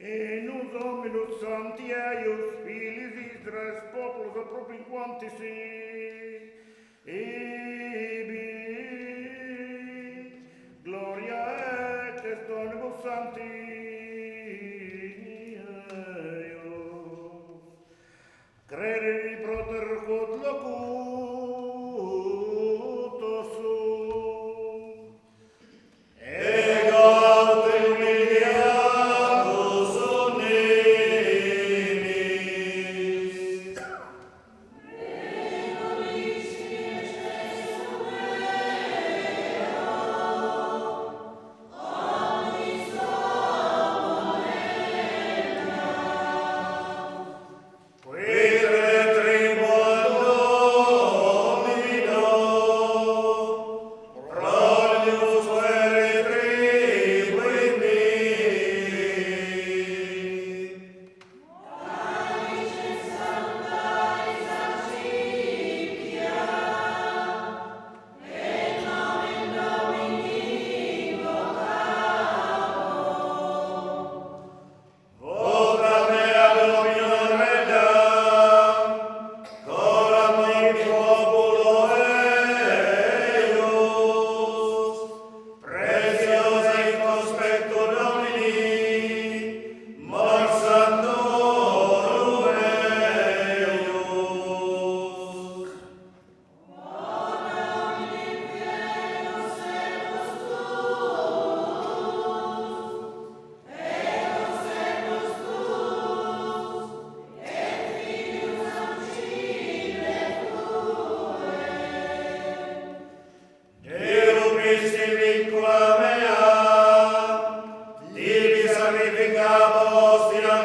E nus hominus santi eius, filis Israels, populos propinquantis ibi, gloria et estonibus sancti eius, credere proter quod locutus sum, ego te humiliatus unimis. Quid retribuendum Domino, prolius vere tribuimi. Vota mea Domino redam, coram in populo eius, precios in conspectu Domini, mors santorum eius. Deum Christi vincula mea, tibi sacrificabo ostiam